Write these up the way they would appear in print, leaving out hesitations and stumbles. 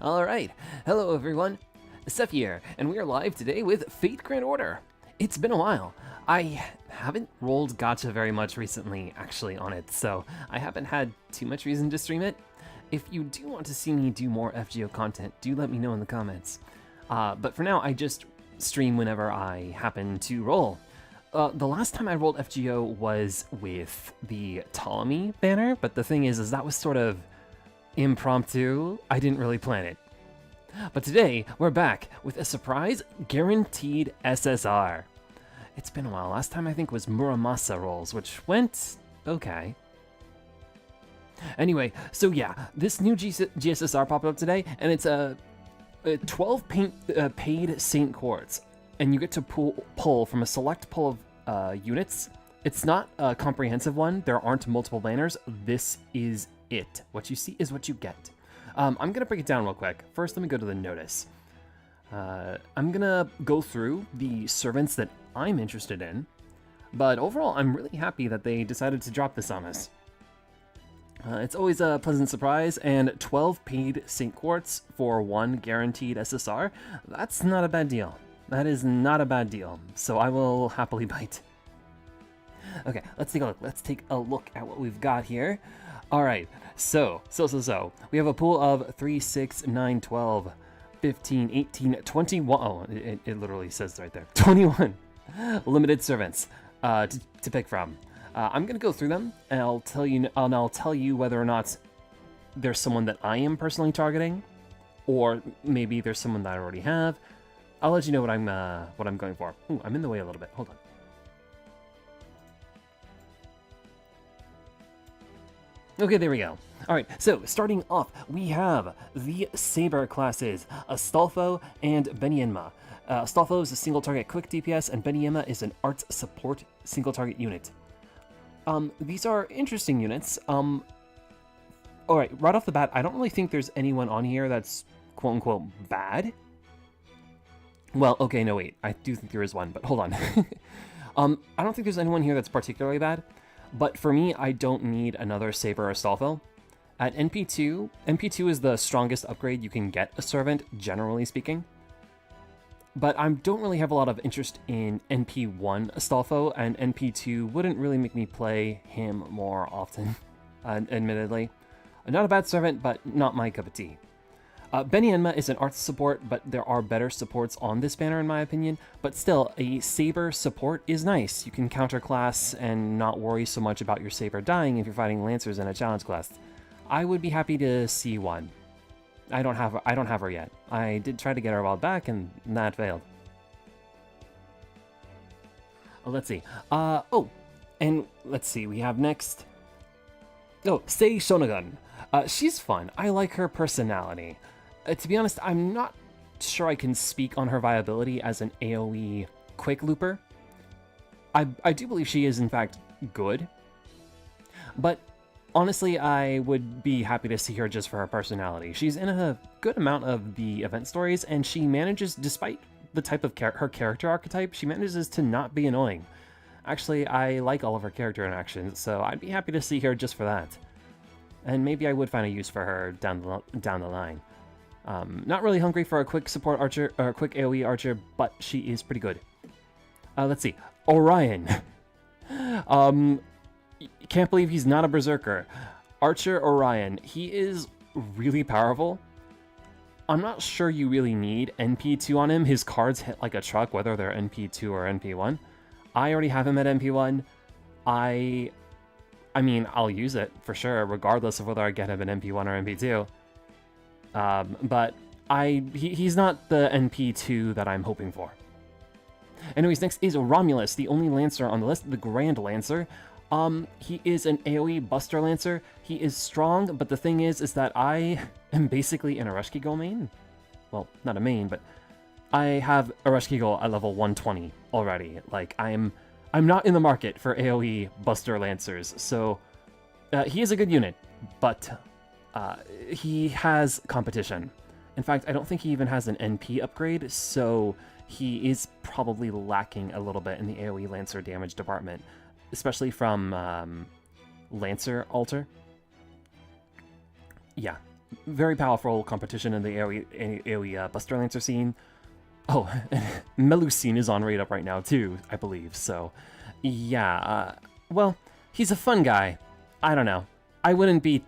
Alright, hello everyone, Seph here, and we are live today with Fate Grand Order. It's been a while. I haven't rolled gacha very much recently, actually, on it, so I haven't had too much reason to stream it. If you do want to see me do more FGO content, do let me know in the comments. But for now, I just stream whenever I happen to roll. The last time I rolled FGO was with the Ptolemy banner, but the thing is that was sort of impromptu. I didn't really plan it. But today, we're back with a surprise guaranteed SSR. It's been a while. Last time I think was Muramasa rolls, which went okay. Anyway, so yeah, this new GSSR popped up today, and it's a 12 paid Saint Quartz, and you get to pull from a select pool of units. It's not a comprehensive one. There aren't multiple banners. This is it. What you see is what you get. I'm gonna break it down real quick. First, let me go to the notice. I'm gonna go through the servants that I'm interested in, but overall, I'm really happy that they decided to drop this on us. It's always a pleasant surprise, and 12 paid Saint Quartz for 1 guaranteed SSR, that's not a bad deal. That is not a bad deal, so I will happily bite. Okay, let's take a look. Let's take a look at what we've got here. All right, so. We have a pool of 3, 6, 9, 12, 15, 18, 21. Oh, it literally says right there. 21 limited servants to pick from. I'm gonna go through them, and I'll tell you whether or not there's someone that I am personally targeting, or maybe there's someone that I already have. I'll let you know what I'm going for. Ooh, I'm in the way a little bit. Hold on. Okay, there we go. All right, so starting off, we have the Saber classes, Astolfo and Benienma. Astolfo is a single target quick DPS, and Benienma is an arts support single target unit. These are interesting units. All right, right off the bat, I don't really think there's anyone on here that's quote-unquote bad. Well, okay, no, wait. I do think there is one, but hold on. I don't think there's anyone here that's particularly bad, but for me, I don't need another Saber Astolfo. At NP2, NP2 is the strongest upgrade you can get a servant, generally speaking. But I don't really have a lot of interest in NP1 Astolfo, and NP2 wouldn't really make me play him more often, admittedly. Not a bad servant, but not my cup of tea. Benienma is an arts support, but there are better supports on this banner in my opinion. But still, a Saber support is nice. You can counterclass and not worry so much about your Saber dying if you're fighting Lancers in a challenge class. I would be happy to see one. I don't have her yet. I did try to get her a while back, and that failed. Let's see. And let's see. We have next. Oh, Sei Shonagun. She's fun. I like her personality. To be honest, I'm not sure I can speak on her viability as an AoE quick looper. I do believe she is in fact good, but honestly, I would be happy to see her just for her personality. She's in a good amount of the event stories, and she manages, despite the type of her character archetype, she manages to not be annoying. Actually, I like all of her character interactions, so I'd be happy to see her just for that. And maybe I would find a use for her down the line. Not really hungry for a quick support archer, or a quick AoE archer, but she is pretty good. Let's see. Orion. Can't believe he's not a berserker. Archer Orion. He is really powerful. I'm not sure you really need NP2 on him. His cards hit like a truck, whether they're NP2 or NP1. I already have him at NP1. I mean, I'll use it for sure, regardless of whether I get him at NP1 or NP2. But he's not the NP2 that I'm hoping for. Anyways, next is Romulus, the only Lancer on the list, the Grand Lancer. He is an AoE Buster Lancer. He is strong, but the thing is that I am basically an Arashkigo main. Well, not a main, but I have Arashkigo at level 120 already. Like, I'm not in the market for AoE Buster Lancers, so he is a good unit, but he has competition. In fact, I don't think he even has an NP upgrade, so he is probably lacking a little bit in the AoE Lancer damage department, especially from Lancer Alter. Yeah, very powerful competition in the AoE Buster Lancer scene. Oh, Melusine is on rate up right now too, I believe. So, yeah. Well, he's a fun guy. I don't know. I wouldn't be.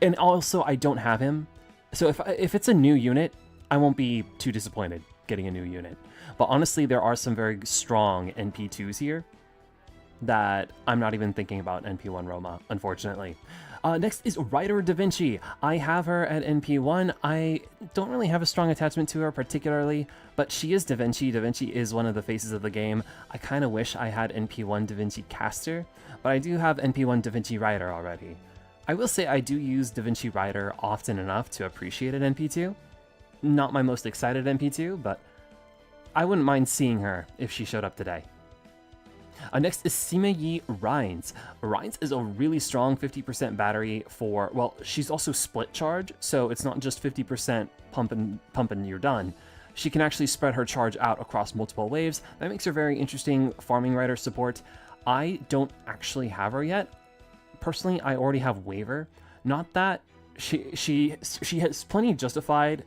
And also, I don't have him. So if it's a new unit, I won't be too disappointed getting a new unit. But honestly, there are some very strong NP2s here that I'm not even thinking about NP1 Roma, unfortunately. Next is Ryder Da Vinci. I have her at NP1. I don't really have a strong attachment to her particularly, but she is Da Vinci. Da Vinci is one of the faces of the game. I kind of wish I had NP1 Da Vinci Caster, but I do have NP1 Da Vinci Ryder already. I will say I do use Da Vinci Ryder often enough to appreciate an NP2. Not my most excited NP2, but I wouldn't mind seeing her if she showed up today. Next is Sima-Yi Rhines. Rhines is a really strong 50% battery for, well, she's also split charge, so it's not just 50% pump and you're done. She can actually spread her charge out across multiple waves. That makes her very interesting farming rider support. I don't actually have her yet. Personally, I already have Waver. Not that she has plenty justified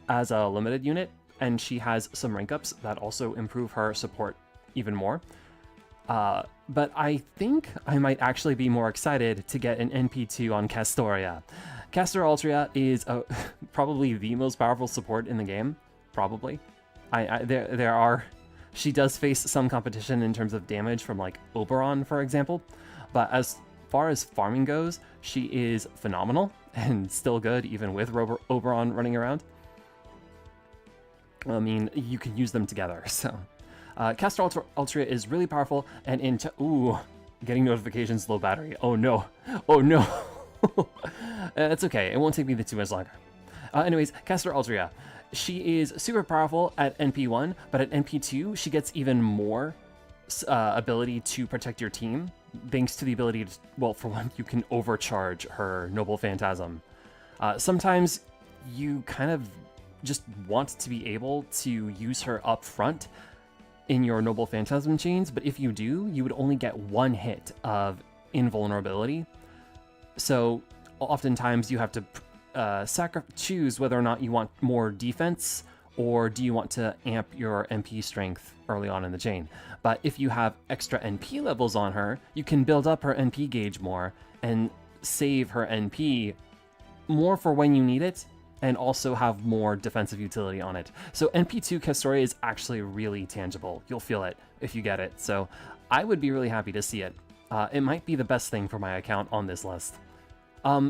as a limited unit, and she has some rank ups that also improve her support even more. But I think I might actually be more excited to get an NP2 on Castoria. Castor Altria is probably the most powerful support in the game, probably. She does face some competition in terms of damage from like Oberon, for example, but as far as farming goes, she is phenomenal and still good even with Oberon running around. I mean, you can use them together, so... Castor Altria is really powerful, and getting notifications low battery. Oh no. Oh no. It's okay. It won't take me too much longer. Anyways, Castor Altria. She is super powerful at NP1, but at NP2, she gets even more ability to protect your team, thanks to the ability to, well, for one, you can overcharge her Noble Phantasm. Sometimes you kind of just want to be able to use her up front in your Noble Phantasm chains, but if you do, you would only get one hit of invulnerability. So oftentimes you have to choose whether or not you want more defense or do you want to amp your MP strength early on in the chain. But if you have extra NP levels on her, you can build up her NP gauge more and save her NP more for when you need it, and also have more defensive utility on it. So NP2 Castoria is actually really tangible. You'll feel it if you get it. So I would be really happy to see it. It might be the best thing for my account on this list.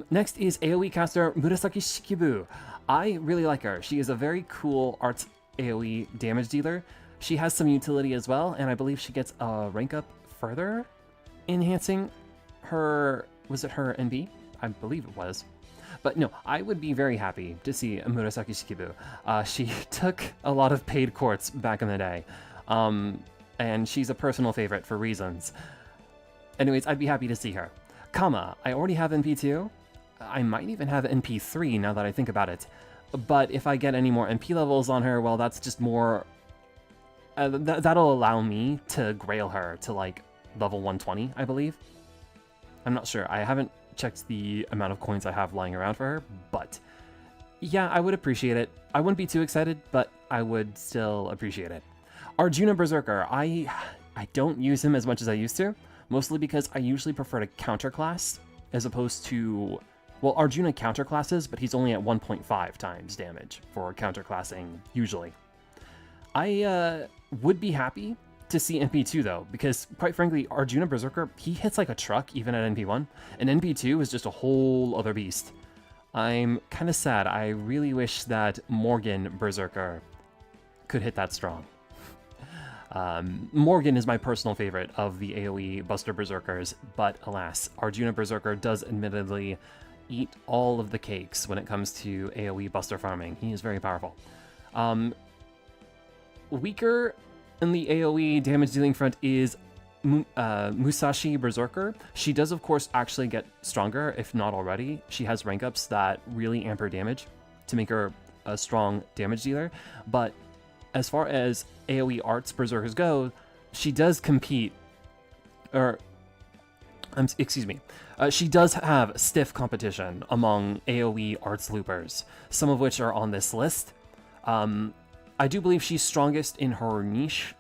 Next is AoE caster Murasaki Shikibu. I really like her. She is a very cool arts AoE damage dealer. She has some utility as well, and I believe she gets a rank up further, enhancing her, was it her NB? I believe it was. But no, I would be very happy to see Murasaki Shikibu. She took a lot of paid courts back in the day, and she's a personal favorite for reasons. Anyways, I'd be happy to see her. Kama, I already have NP2. I might even have NP3 now that I think about it. But if I get any more NP levels on her, well, that's just more... that'll allow me to grail her to like level 120, I believe. I'm not sure. I haven't checked the amount of coins I have lying around for her, but yeah, I would appreciate it. I wouldn't be too excited, but I would still appreciate it. Arjuna Berserker, I don't use him as much as I used to, mostly because I usually prefer to counterclass as opposed to, well, Arjuna counterclasses, but he's only at 1.5 times damage for counterclassing usually. I would be happy to see NP2 though, because quite frankly, Arjuna Berserker, he hits like a truck even at NP1, and NP2 is just a whole other beast. I'm kind of sad. I really wish that Morgan Berserker could hit that strong. Morgan is my personal favorite of the AoE Buster Berserkers, but alas, Arjuna Berserker does admittedly eat all of the cakes when it comes to AoE Buster farming. He is very powerful. Weaker in the AoE damage dealing front is Musashi Berserker. She does, of course, actually get stronger, if not already. She has rank ups that really amp her damage to make her a strong damage dealer. But as far as AoE arts Berserkers go, she does compete, or Excuse me. She does have stiff competition among AoE arts loopers, some of which are on this list. I do believe she's strongest in her niche.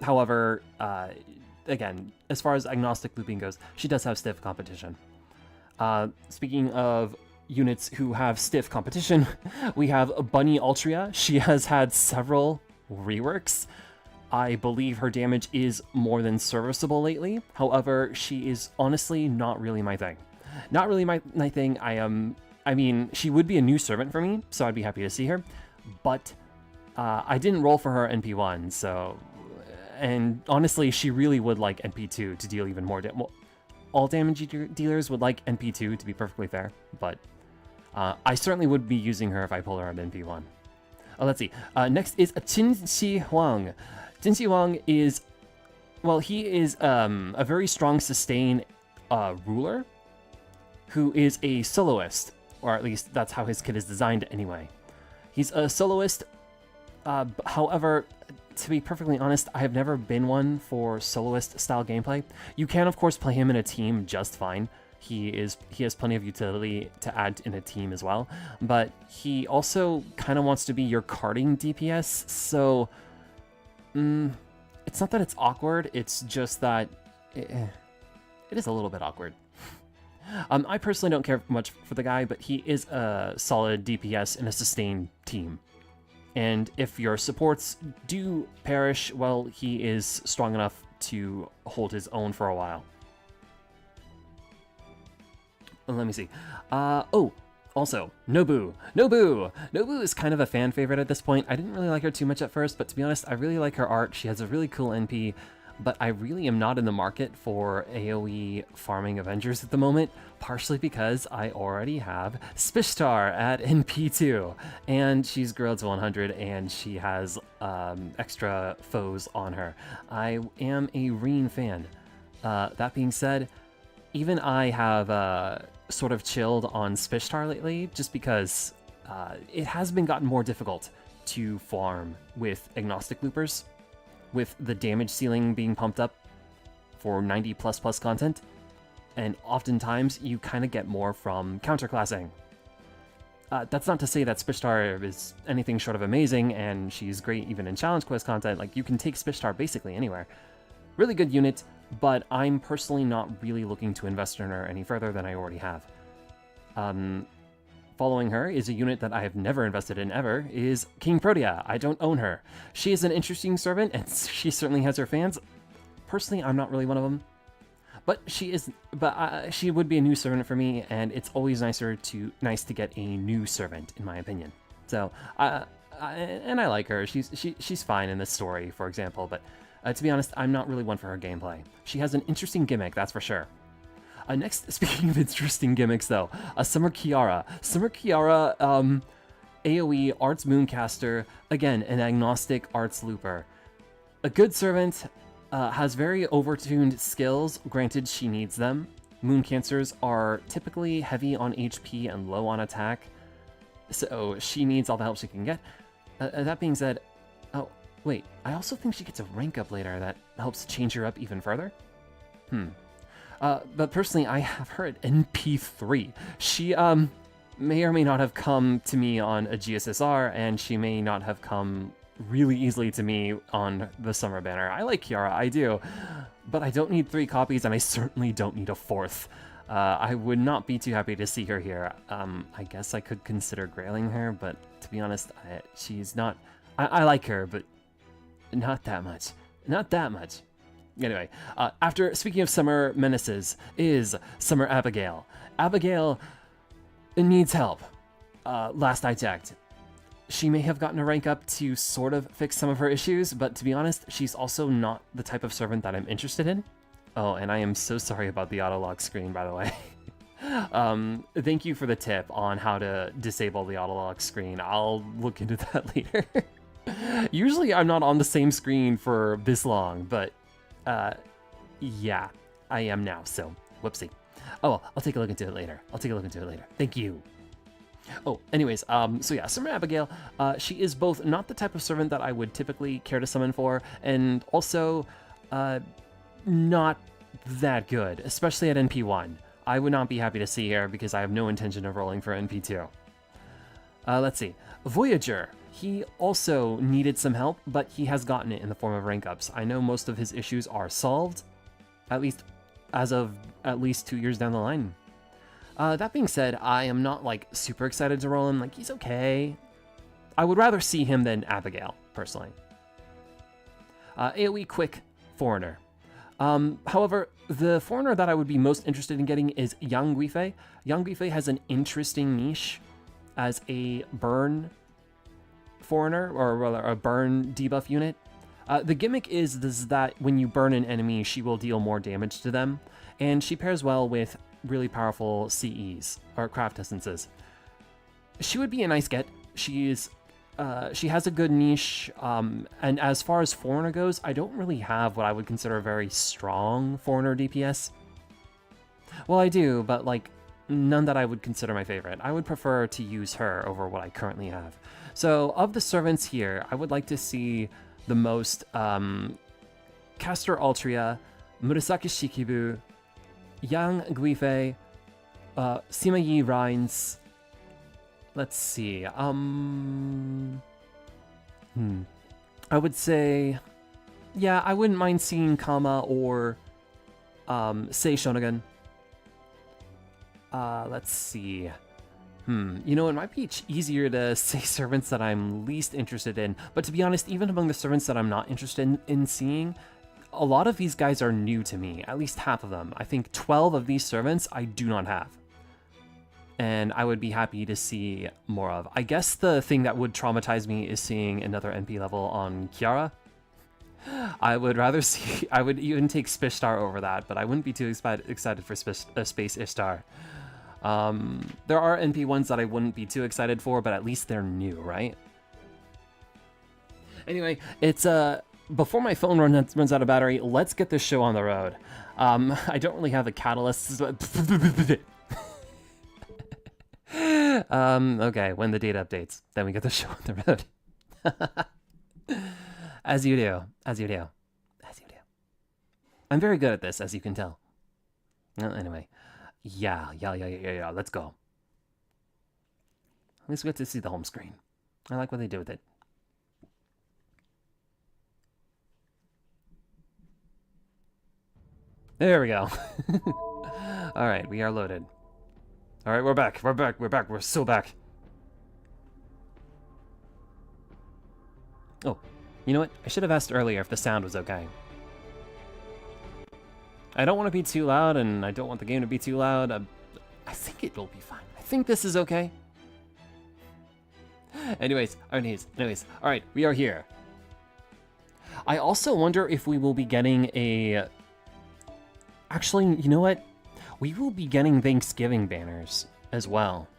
However, again, as far as agnostic looping goes, she does have stiff competition. Speaking of units who have stiff competition, we have Bunny Altria. She has had several reworks. I believe her damage is more than serviceable lately. However, she is honestly not really my thing. Not really my thing. I mean, she would be a new servant for me, so I'd be happy to see her. But I didn't roll for her NP1, so... And honestly, she really would like NP2 to deal even more damage. Well, all damage dealers would like NP2, to be perfectly fair, but I certainly would be using her if I pull her at NP1. Let's see. Next is Qin Shi Huang. Qin Shi Huang is, well, he is a very strong sustain ruler who is a soloist, or at least that's how his kit is designed anyway. He's a soloist, however, to be perfectly honest, I have never been one for soloist-style gameplay. You can, of course, play him in a team just fine. He has plenty of utility to add in a team as well, but he also kind of wants to be your carding DPS, so it's not that it's awkward, it's just that it is a little bit awkward. I personally don't care much for the guy, but he is a solid DPS in a sustained team. And if your supports do perish, well, he is strong enough to hold his own for a while. Let me see. Oh, also, Nobu. Nobu is kind of a fan favorite at this point. I didn't really like her too much at first, but to be honest, I really like her art. She has a really cool NP, but I really am not in the market for AoE farming Avengers at the moment, partially because I already have Spishtar at NP2, and she's grilled to 100, and she has extra foes on her. I am a Reen fan. That being said, even I have sort of chilled on Spishtar lately, just because it has been gotten more difficult to farm with agnostic loopers, with the damage ceiling being pumped up for 90++ content, and oftentimes you kind of get more from counterclassing. That's not to say that Spishtar is anything short of amazing, and she's great even in challenge quest content. Like, you can take Spishtar basically anywhere. Really good unit, but I'm personally not really looking to invest in her any further than I already have. Following her is a unit that I have never invested in ever, is King Protea. I don't own her. She is an interesting servant, and she certainly has her fans. Personally, I'm not really one of them. But she would be a new servant for me, and it's always nice to get a new servant, in my opinion. So, and I like her. She's fine in this story, for example, but to be honest, I'm not really one for her gameplay. She has an interesting gimmick, that's for sure. Next, speaking of interesting gimmicks, though, Summer Kiara. Summer Kiara, AoE Arts Mooncaster, again, an agnostic arts looper. A good servant, has very overtuned skills, granted she needs them. Mooncancers are typically heavy on HP and low on attack, so she needs all the help she can get. That being said, oh, wait, I also think she gets a rank up later that helps change her up even further? But personally, I have her at NP3. She, may or may not have come to me on a GSSR, and she may not have come really easily to me on the Summer Banner. I like Kiara, I do, but I don't need 3 copies, and I certainly don't need a 4th. I would not be too happy to see her here. I guess I could consider grailing her, but to be honest, she's not... I like her, but not that much. Not that much. Anyway, speaking of Summer Menaces, is Summer Abigail. Abigail needs help, last I checked. She may have gotten a rank up to sort of fix some of her issues, but to be honest, she's also not the type of servant that I'm interested in. Oh, and I am so sorry about the auto-lock screen, by the way. Thank you for the tip on how to disable the auto-lock screen. I'll look into that later. Usually I'm not on the same screen for this long, but yeah, I am now, so whoopsie. Oh, well, I'll take a look into it later. Thank you. Oh, anyways, so yeah, Summer Abigail, she is both not the type of servant that I would typically care to summon for, and also not that good, especially at NP1. I would not be happy to see here because I have no intention of rolling for NP2. Let's see. Voyager. He also needed some help, but he has gotten it in the form of rank ups. I know most of his issues are solved, at least as of at least 2 years down the line. That being said, I am not like super excited to roll him. Like, he's okay. I would rather see him than Abigail, personally. AoE Quick Foreigner. However, the foreigner that I would be most interested in getting is Yang Guifei. Yang Guifei has an interesting niche as a burn foreigner, or rather a burn debuff unit. The gimmick is that when you burn an enemy, she will deal more damage to them, and she pairs well with really powerful CEs, or craft essences. She would be a nice get. She has a good niche, and as far as foreigner goes, I don't really have what I would consider a very strong foreigner DPS. Well, I do, but like none that I would consider my favorite. I would prefer to use her over what I currently have. So of the servants here, I would like to see the most Castor Altria, Murasaki Shikibu, Yang Guifei, Sima Yi Rhines. Let's see. I would say, yeah, I wouldn't mind seeing Kama or Sei Shonagon. Let's see. You know, it might be easier to say servants that I'm least interested in, but to be honest, even among the servants that I'm not interested in seeing, a lot of these guys are new to me, at least half of them. I think 12 of these servants I do not have, and I would be happy to see more of. I guess the thing that would traumatize me is seeing another NP level on Kiara. I would rather see, I would even take Spishtar over that, but I wouldn't be too excited for Space Ishtar. There are NP ones that I wouldn't be too excited for, but at least they're new, right? Anyway, it's before my phone runs out of battery, let's get this show on the road. I don't really have a catalyst. Okay, when the data updates, then we get the show on the road. As you do, as you do, as you do. I'm very good at this, as you can tell. Well, anyway. Yeah, let's go. At least we get to see the home screen. I like what they do with it. There we go. Alright, we are loaded. Alright, we're back, we're so back. Oh, you know what? I should have asked earlier if the sound was okay. I don't want to be too loud, and I don't want the game to be too loud. I think it will be fine. I think this is okay. Anyways, alright, we are here. I also wonder if we will be getting a... Actually, you know what? We will be getting Thanksgiving banners as well.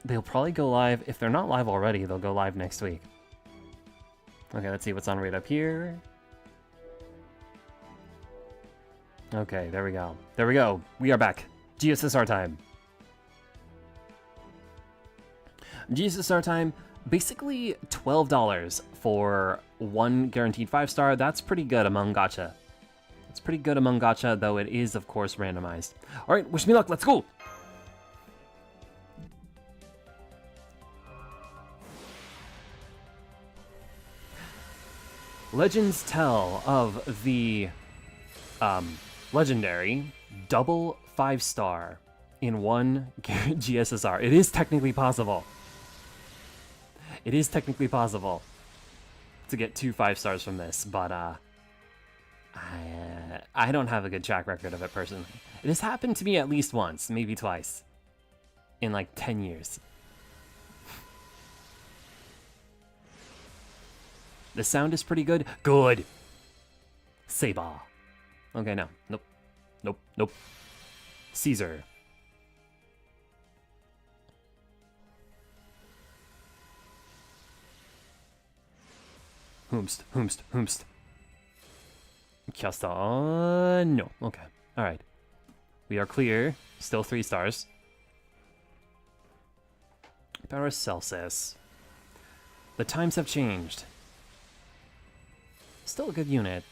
They'll probably go live. If they're not live already, they'll go live next week. Okay, let's see what's on right up here. Okay, there we go. There we go. We are back. GSSR time. GSSR time, basically $12 for one guaranteed 5-star. That's pretty good among gacha. It's pretty good among gacha, though it is, of course, randomized. Alright, wish me luck. Let's go! Legends tell of the legendary double 5-star in one GSSR. It is technically possible. It is technically possible to get 2 5-stars from this, but I don't have a good track record of it personally. It has happened to me at least once, maybe twice, in like 10 years. The sound is pretty good. Good. Saber. Okay, no. Nope. Caesar. Whomst. Kyasta. No. Okay. Alright. We are clear. Still 3 stars. Paracelsus. The times have changed. Still a good unit.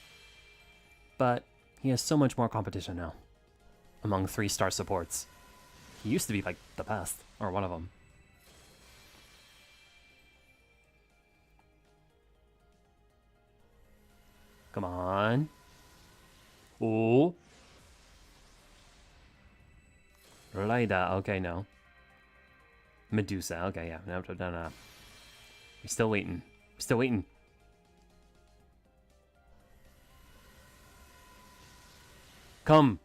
But He has so much more competition now among 3-star supports. He used to be like the best, or one of them. Come on. Ooh. Raida, okay, no. Medusa, okay, yeah. No. We're still waiting. We're still waiting. Come.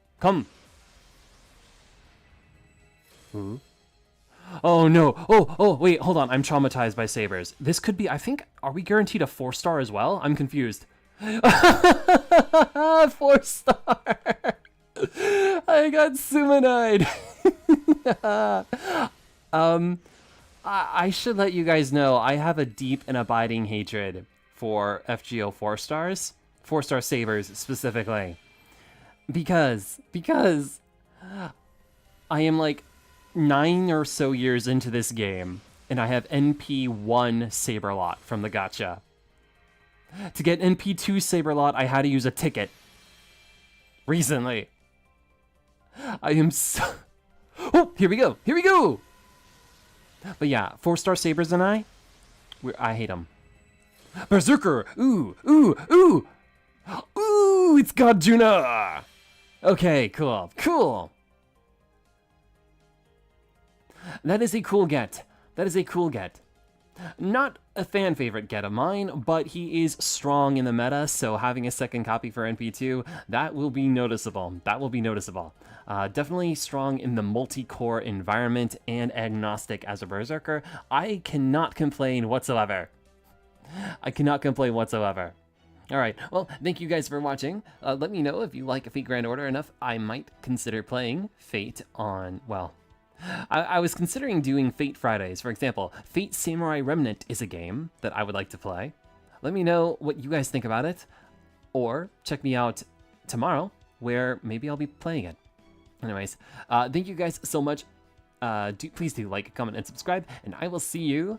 Ooh. Oh no. Oh, wait, hold on. I'm traumatized by sabers. This could be, I think, are we guaranteed a 4-star as well? I'm confused. 4-star. I got Sumanide. I should let you guys know I have a deep and abiding hatred for FGO 4-stars. 4-star sabers specifically. Because I am like 9 or so years into this game, and I have NP1 Saberlot from the gacha. To get NP2 Saberlot, I had to use a ticket. Recently. I am so... Oh, here we go! But yeah, 4-star sabers and I hate them. Berserker! Ooh, it's Godjuna! Okay, cool. That is a cool get. Not a fan favorite get of mine, but he is strong in the meta, so having a second copy for NP2, that will be noticeable. Definitely strong in the multi-core environment and agnostic as a Berserker. I cannot complain whatsoever. Alright, well, thank you guys for watching. Let me know if you like Fate Grand Order enough. I might consider playing Fate on, well... I was considering doing Fate Fridays. For example, Fate Samurai Remnant is a game that I would like to play. Let me know what you guys think about it. Or check me out tomorrow, where maybe I'll be playing it. Anyways, thank you guys so much. Please do like, comment, and subscribe, and I will see you